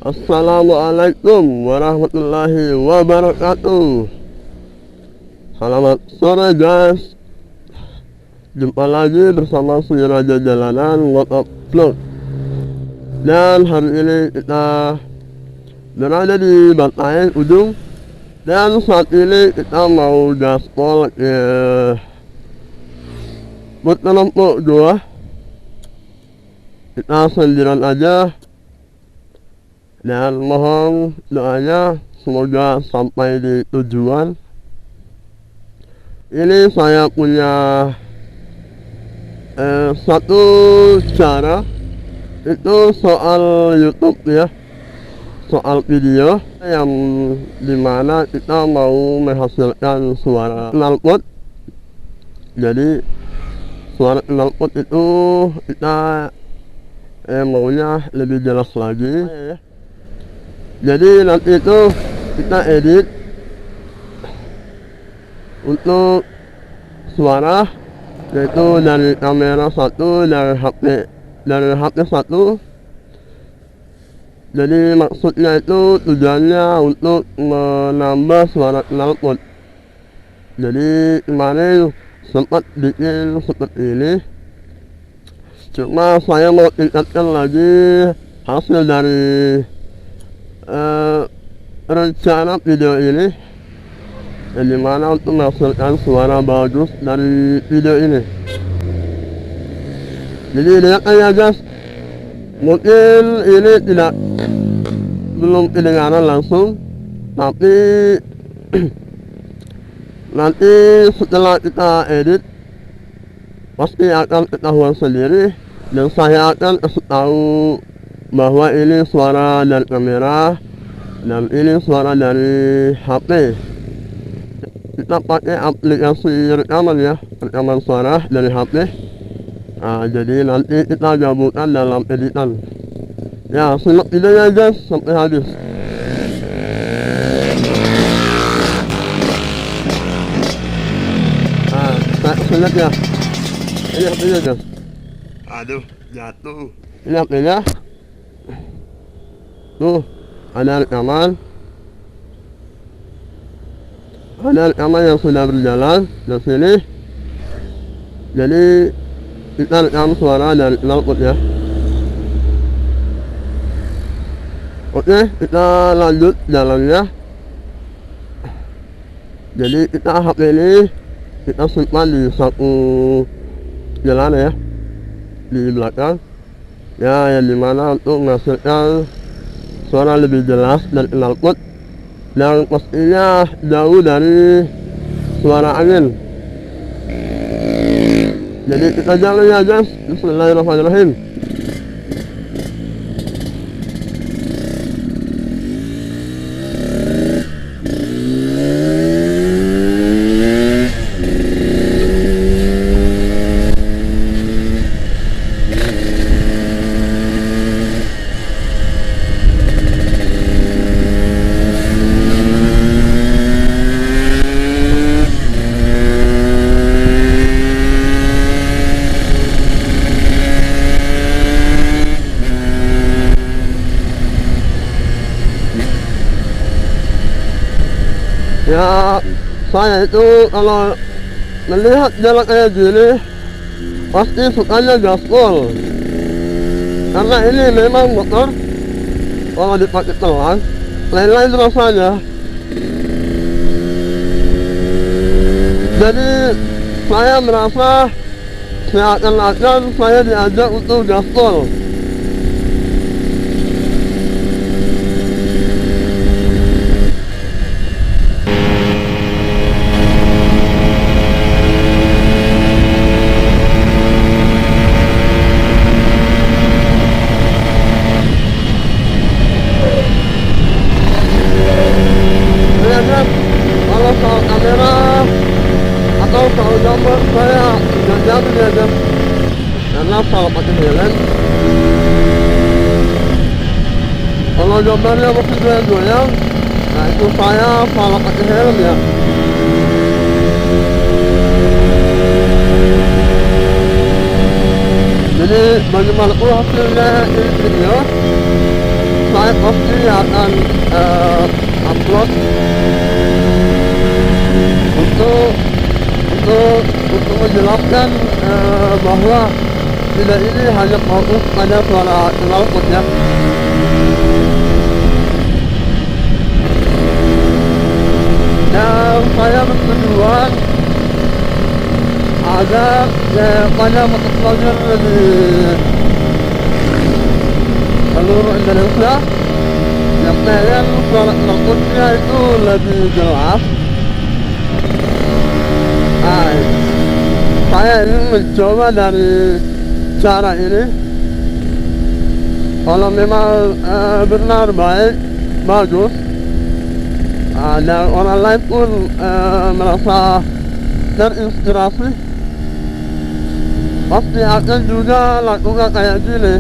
Assalamualaikum warahmatullahi wabarakatuh. Selamat sore guys. Jumpa lagi bersama si Raja Jalanan Motovlog. Dan hari ini kita berada di Bantaeng Ujung. Dan saat ini kita mau gaspol ke Mutelempo 2. Kita sendirian aja. Dan mohon doanya semoga sampai di tujuan. Ini saya punya satu cara, itu soal YouTube ya, soal video yang dimana kita mau menghasilkan suara knalpot. Jadi suara knalpot itu kita maunya lebih jelas lagi. Jadi nanti itu kita edit untuk suara, yaitu dari kamera satu, dari HP satu. Jadi maksudnya itu tujuannya untuk menambah suara knalpot. Jadi kemarin sempat bikin seperti ini, cuma saya mau tingkatkan lagi hasil dari rencana video ini, yang dimana untuk menghasilkan suara bagus dari video ini. Jadi lihat aja guys, mungkin ini belum kedengaran langsung, tapi nanti setelah kita edit pasti akan ketahuan sendiri, dan saya akan kasih tahu bahwa ini suara dari kamera dan ini suara dari HP. Kita pakai aplikasi rekaman ya, rekaman suara dari HP. Nah, jadi nanti kita gabungkan dalam editan. Ya, simak videonya guys sampai habis. Nah, saya lihat ya, ini HP-nya guys. Aduh, jatuh. Ini HP-nya. Tuh, ada rekaman yang sudah berjalan di sini. Jadi kita rekam suara dari knalpot ya. Oke, kita lanjut jalannya. Jadi kita HP ini kita simpan di satu jalan ya, di belakang ya, yang dimana untuk menghasilkan suara lebih jelas dari knalpot, dan pastinya jauh dari suara angin. Jadi kita jalan ya guys. Bismillahirrahmanirrahim. Ya, saya itu kalau melihat jalan kayak gini pasti sukanya gaspol, karena ini memang motor kalau dipakai pelan lain-lain rasanya. Jadi saya merasa seakan-akan saya diajak untuk gaspol. Kalau soal kamera atau soal gambar saya nggak jamin ya guys, karena salah pakai helm. Kalau gambarnya masih goyang, nah itu saya salah pakai helm ya. Jadi bagaimanapun hasilnya ini video, saya pasti akan upload untuk untuk menjelaskan bahwa tidak ini hanya fokus pada suara knalpot ya. Dan saya bertujuan agar pada mata pelajaran di seluruh Indonesia yang pengen suara knalpotnya itu lebih jelas. Saya ingin mencoba dari cara ini. Kalau memang benar baik, bagus, dan orang lain pun merasa terinspirasi, pasti akan juga lakukan kayak gini.